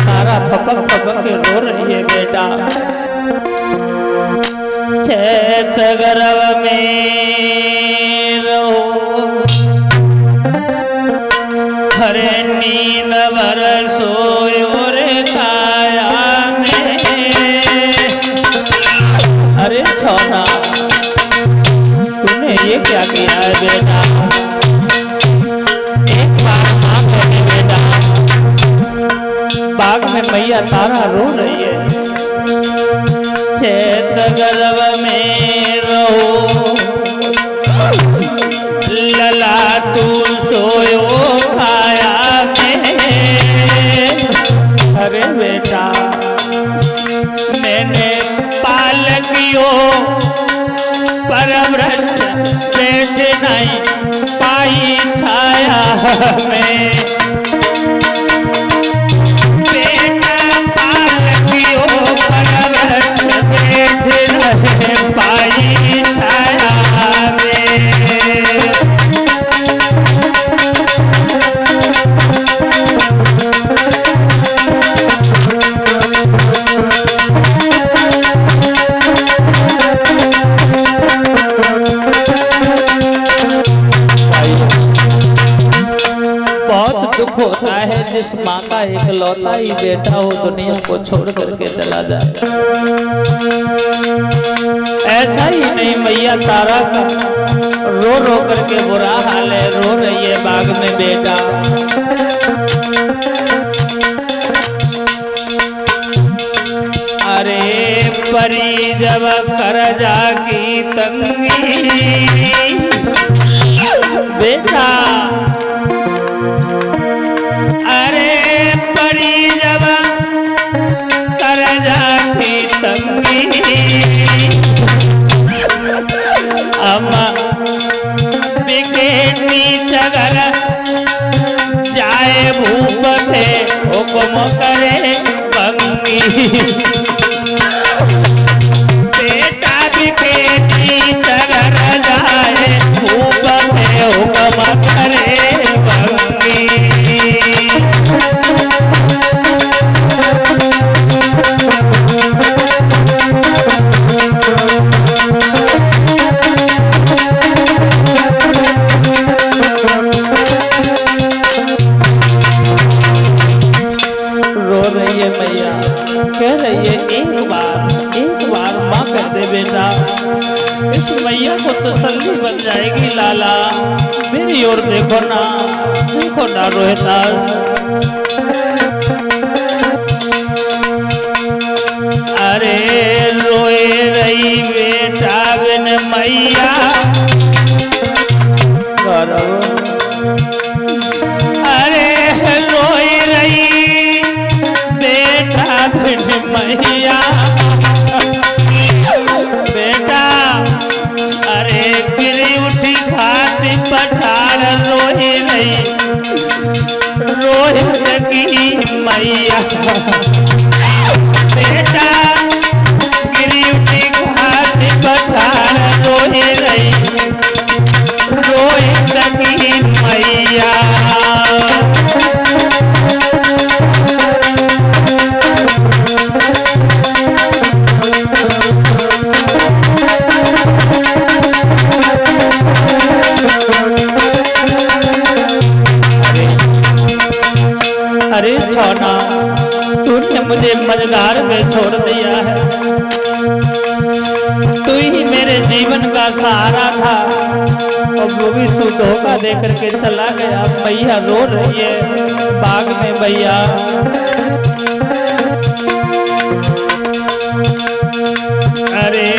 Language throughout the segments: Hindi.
तारा फपक फपक के रो रही है बेटा। चैत गर्भ में रहो हरे नींद भर सोयो रे काया में। अरे छोना तूने ये क्या किया है बेटा? एक बार मां कहे बेटा, बाग में मैया तारा रो रही है। चैत गर्भ में रहो लला तू सोयो काया में। अरे बेटा मैंने पालकियो पर वृक्ष बैठ नहीं पाई छाया में। बेटा पालकियो पर वृक्ष बैठ नहीं पाई छाया में। दुख होता है जिस माँ का इकलौता ही बेटा हो दुनिया को छोड़ करके चला जाए। ऐसा ही नहीं मैया तारा का रो रो करके बुरा हाल है, रो रही है बाग में बेटा। अरे परी जब करजा की तंगी बेटा, अरे परी जब करजा की तंगी अम्मा बिकेटी चगर जाए भूप थे हुक्म करे बंगी। बेटा बिकेटी चगर जाए भूप थे हुक्म करे बंगी। कह रही है एक बार माँ कह दे बेटा, इस मैया को तसल्ली बन जाएगी। लाला मेरी ओर देखो ना रोहितास। अरे रोए रही बेटा बिन मैया, अरे रोए रही बेटा बिन मैया। बेटा अरे गिरी उठी खाती पछाड़ रोही रही रोहित की मैया। बेटा गिरी उठी खाती पछाड़ रोही रही रोहित की मैया। अरे छोना तूने मुझे मझधार में छोड़ दिया है, तू ही मेरे जीवन का सहारा था और वो भी तू धोखा दे करके चला गया। मैया रो रही है बाग में भैया। अरे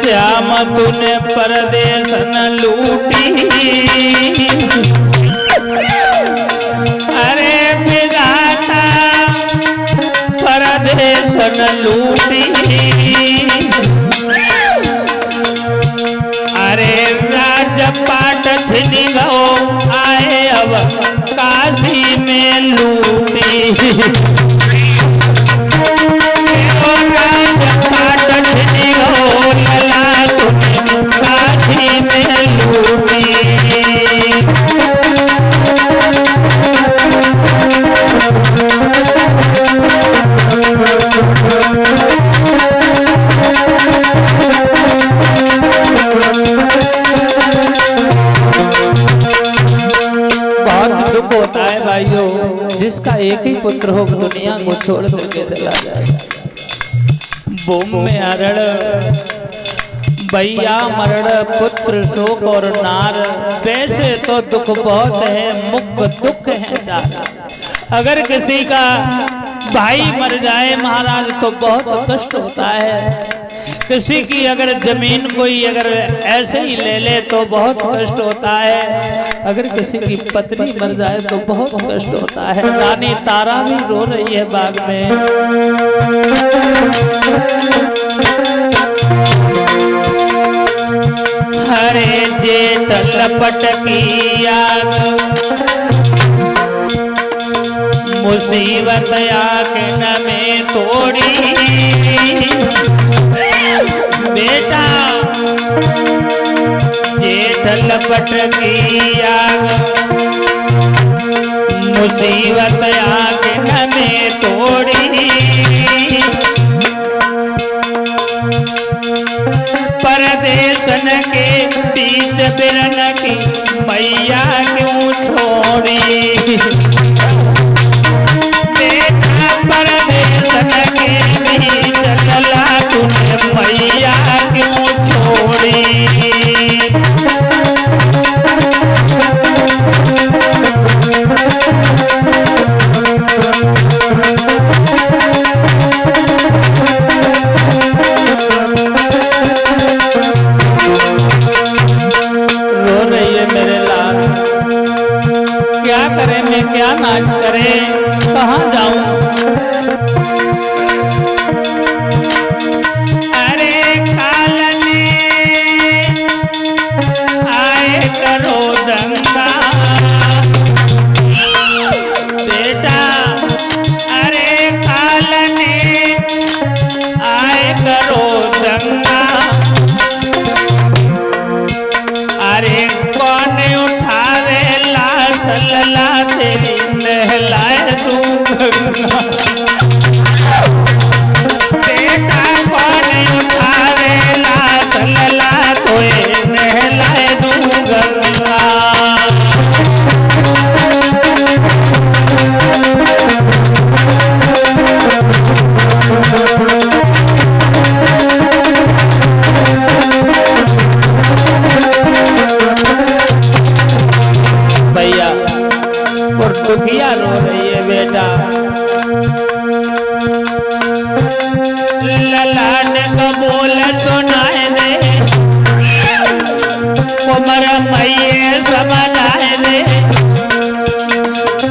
श्याम तूने परदेश न लूटी, अरे विधाता परदेश न लूटी। अरे राजपाट छिनी गो आए अब काशी में लूटी। राजपाट छिनी गो लला तुम काशी में लूटी। पुत्र हो दुनिया को छोड़ करके चला जाए। बोम में हरण भैया मरण पुत्र शोक और नार, वैसे तो दुख बहुत है मुख दुख है ज्यादा। अगर किसी का भाई मर जाए महाराज तो बहुत कष्ट होता है। किसी की अगर जमीन कोई अगर ऐसे ही ले ले तो बहुत कष्ट होता है। अगर किसी की पत्नी मर जाए तो बहुत कष्ट होता है। रानी तारा भी रो रही है बाग में। हरे जेठ लपट की आग, मुसीबत आके न में तोड़ी। बेटा जेठ लपट की आग, मुसीबत आके न में तोड़ी। परदेशन के बीच बिरन की मैया क्यों छोड़ी। बेटा परदेशन के बीच चला तूने मैया क्यों छोड़ी। क्या नाच करे कहाँ जाऊं। अरे कालने आए करो दंगा। बेटा अरे कालने आए करो दंगा। अरे कौन उठावे लाश लला तेरी नहलाए दूंगा। बेटा कौन उठावे लाश लला तोए नहलाए दूंगा। भैया और दुखिया रो रही है बेटा। ललाट का बोल सुनाए दे, उमर मैये समझाए दे।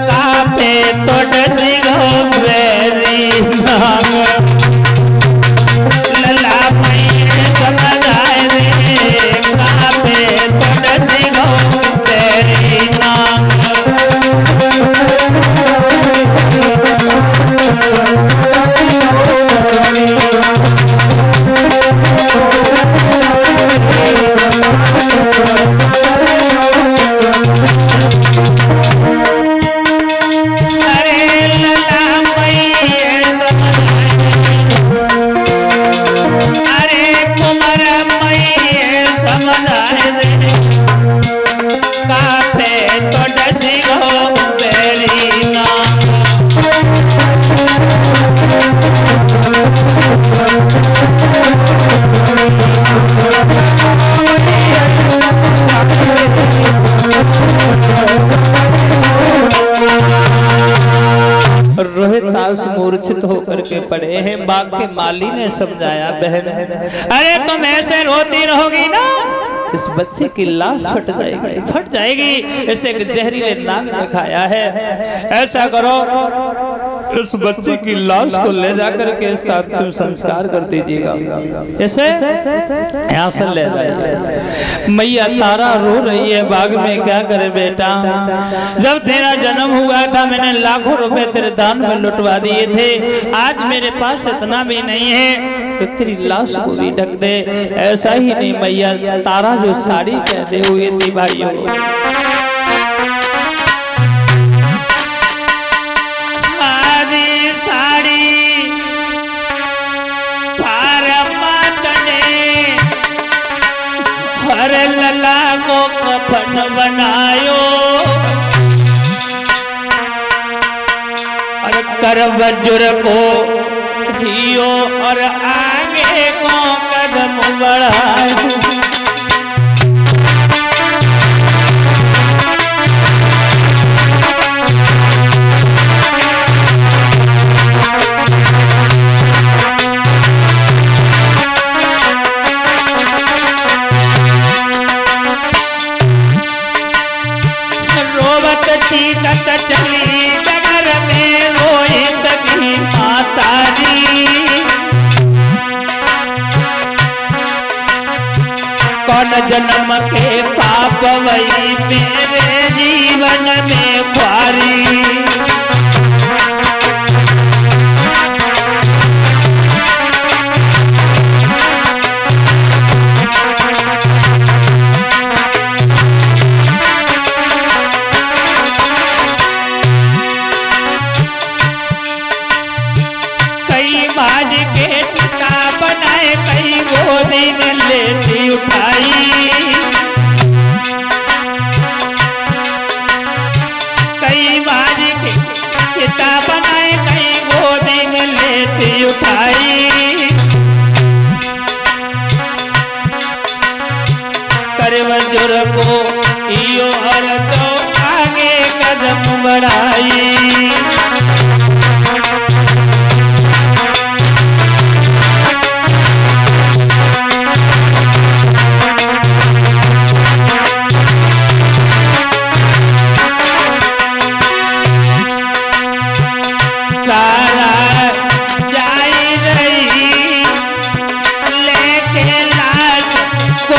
कापे तो डसी गो बेरी नाग। लला मैये समझाए दे, कापे तो डसी गो बेरी नाग। रोहितास मूर्छित होकर के पड़े हैं। बाग के माली ने समझाया बहन अरे तुम ऐसे रोती रहोगी ना इस बच्चे की लाश फट जाएगी। इसे एक जहरीले नाग ने खाया है। ऐसा करो इस बच्चे की लाश को ले जाकर के इसका अंतिम संस्कार कर दीजिएगा। इसे यहाँ से ले जाइए। मैया तारा रो रही है बाग में। क्या करे बेटा, जब तेरा जन्म हुआ था मैंने लाखों रुपए तेरे दान में लुटवा दिए थे। आज मेरे पास इतना भी नहीं है तो तेरी लाश को भी ढक दे। ऐसा ही नहीं मैया तारा जो साड़ी पहने हुए थी भाइयों, लला को कफन बनायो। अरे कर वज्र को हियो और आगे को कदम बढ़ाऊं। रोवत चीकत चली डगर में रोहित की माता जी। कौन जन्म के पाप वही मेरे जीवन में ख्वारी। लेती उठाई कई बार के चिता बनाए कई गोदी में लेती उठाई। करे वज्र को इयो और तो आगे कदम बढ़ाई।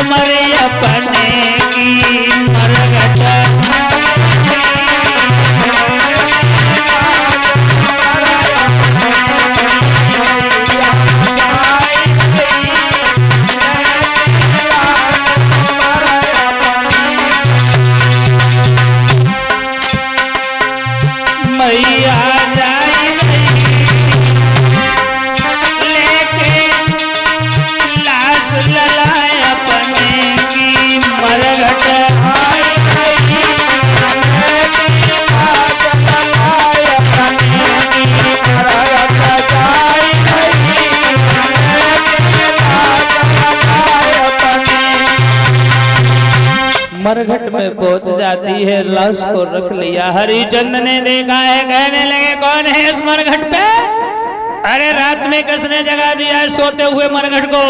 मरे अपने की मरघट मैया जाई लेके लाश ललाए मरघट मरघट में पहुंच जाती है, लाश को रख लिया। हरिचंद ने देखा है, कहने लगे कौन है इस मरघट पे? अरे रात में किसने जगा दिया है सोते हुए मरघट को?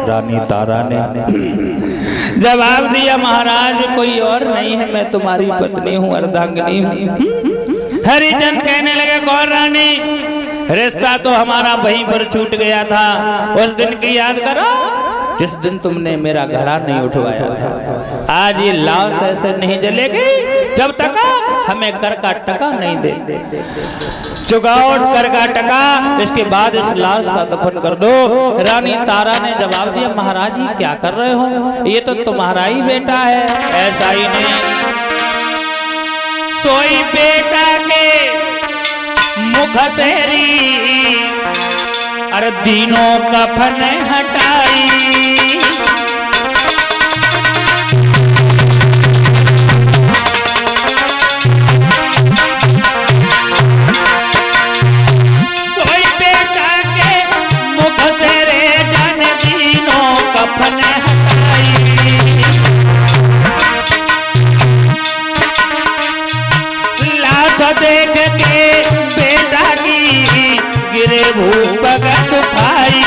रानी तारा ने जवाब दिया, महाराज कोई और नहीं है, मैं तुम्हारी पत्नी हूँ, अर्धांगिनी हूँ। हरिचंद कहने लगे कौन रानी? रिश्ता तो हमारा वहीं पर छूट गया था, उस दिन की याद करो जिस दिन तुमने मेरा घड़ा नहीं उठवाया था। आज ये लाश ऐसे नहीं जलेगी जब तक हमें कर का टका नहीं दे। चुकाओ कर का टका, इसके बाद इस लाश का दफन कर दो। रानी तारा ने जवाब दिया, महाराज जी क्या कर रहे हो? ये तो तुम्हारा ही बेटा है। ऐसा ही नहीं, सोई बेटा के मुख से अरे दिनों कफन हटाई। सोई बेटा के मुख से रे जन दिनों कफन हटाई। लाश देख के बेटा की गिरे भूपग सुखाई।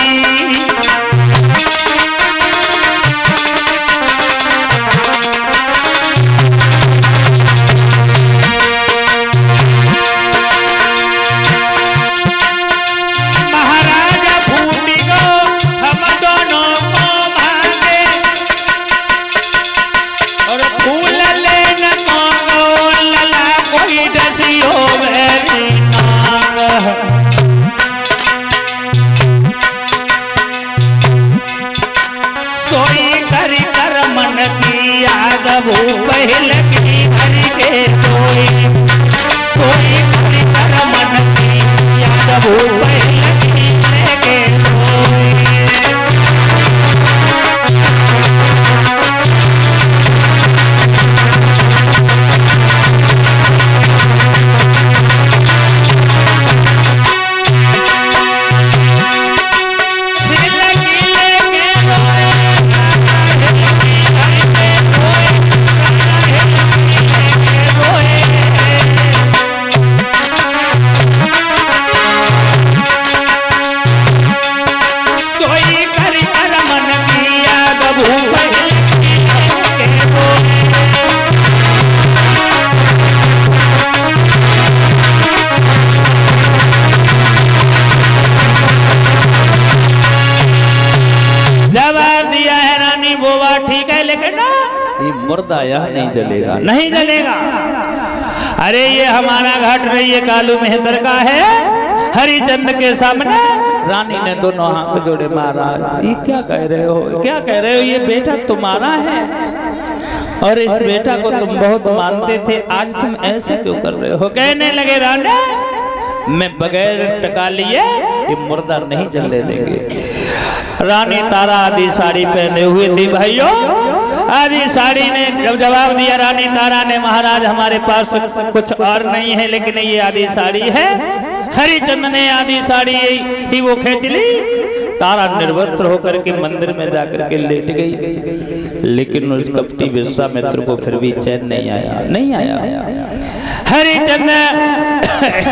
महाराजा फूटी को हम दोनों को मांगे और फूल लेने को लला कोई डसियो मेरी नाग। मुर्दा यह नहीं जलेगा, नहीं जलेगा। अरे ये हमारा घाट नहीं, ये कालू मेहतर का है। हरिचंद के सामने रानी ने दोनों हाथ जोड़े, महाराज ये क्या कह रहे हो, क्या कह रहे हो, ये बेटा तुम्हारा है और इस बेटा को तुम बहुत मानते थे, आज तुम ऐसे क्यों कर रहे हो। कहने लगे रानी मैं बगैर टका लिए ये मुर्दा नहीं जलने देंगे। रानी तारा आदि साड़ी पहने हुए थी भाइयों। आदि साड़ी ने जब जवाब दिया रानी तारा ने, महाराज हमारे पास कुछ और नहीं है लेकिन ये आदि साड़ी है। हरिचंद ने आदि साड़ी ही वो खींच ली। तारा निर्वस्त्र होकर के मंदिर में जाकर के लेट गई, लेकिन उस कपटी विश्वामित्र को फिर भी चैन नहीं आया, नहीं आया। हरिचंद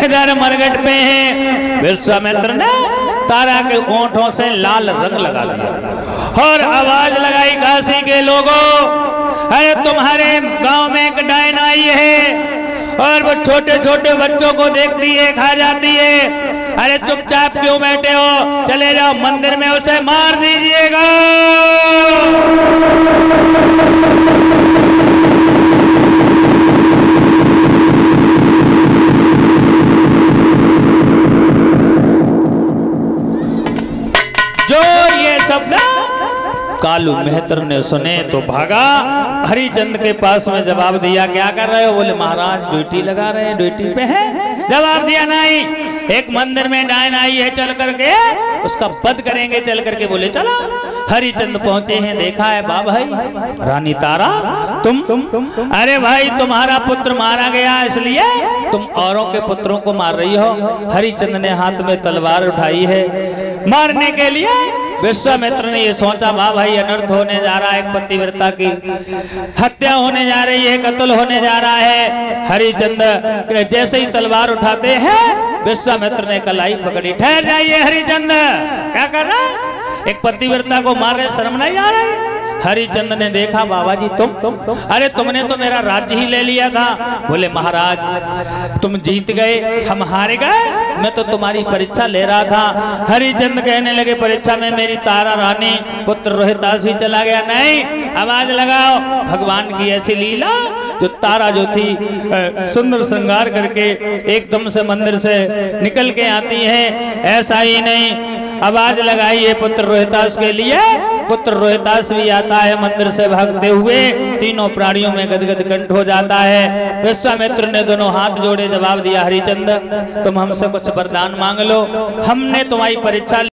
इधर मरघट पे है, विश्वामित्र ने तारा के ओंठों से लाल रंग लगा दिया और आवाज लगाई, काशी के लोगों, अरे तुम्हारे गांव में एक डायन आई है और वो छोटे छोटे बच्चों को देखती है, खा जाती है। अरे चुपचाप क्यों बैठे हो, चले जाओ मंदिर में उसे मार दीजिएगा। जो ये शब्द कालू मेहतर ने सुने तो भागा। हरिचंद के पास में जवाब दिया, क्या कर रहे हो। बोले महाराज ड्यूटी लगा रहे हैं, ड्यूटी पे है। जवाब दिया नहीं, एक मंदिर में डायन आई है, चल करके उसका वध करेंगे, चल करके। बोले चलो। हरिचंद पहुंचे हैं, देखा है बा भाई रानी तारा तुम अरे भाई तुम्हारा पुत्र मारा गया इसलिए तुम औरों के पुत्रों को मार रही हो। हरिचंद ने हाथ में तलवार उठाई है मारने के लिए। विश्वामित्र ने ये सोचा, वाह भाई अनर्थ होने जा रहा है, एक पतिव्रता की हत्या होने जा रही है, कत्ल होने जा रहा है। हरिचंद जैसे ही तलवार उठाते हैं, विश्वामित्र ने कलाई पकड़ी। ठहर जाइए हरिचंद, क्या कर रहा है, एक पतिव्रता को मार रहे, शर्म नहीं आ रही। हरिचंद ने देखा, बाबा जी तुम अरे तुमने तो मेरा राज्य ही ले लिया था। बोले महाराज तुम जीत गए, हम हार गए, मैं तो तुम्हारी परीक्षा ले रहा था। हरिचंद कहने लगे, परीक्षा में मेरी तारा रानी पुत्र रोहितास भी चला गया। नहीं, आवाज लगाओ, भगवान की ऐसी लीला, जो तारा जो थी सुंदर श्रृंगार करके एकदम से मंदिर से निकल के आती है, ऐसा ही नहीं। आवाज लगाइए पुत्र रोहितास के लिए। पुत्र रोहितास भी आता है मंदिर से भागते हुए, तीनों प्राणियों में गदगद कंठ हो जाता है। विश्वामित्र ने दोनों हाथ जोड़े, जवाब दिया, हरिचंद तुम हमसे कुछ वरदान मांग लो, हमने तुम्हारी परीक्षा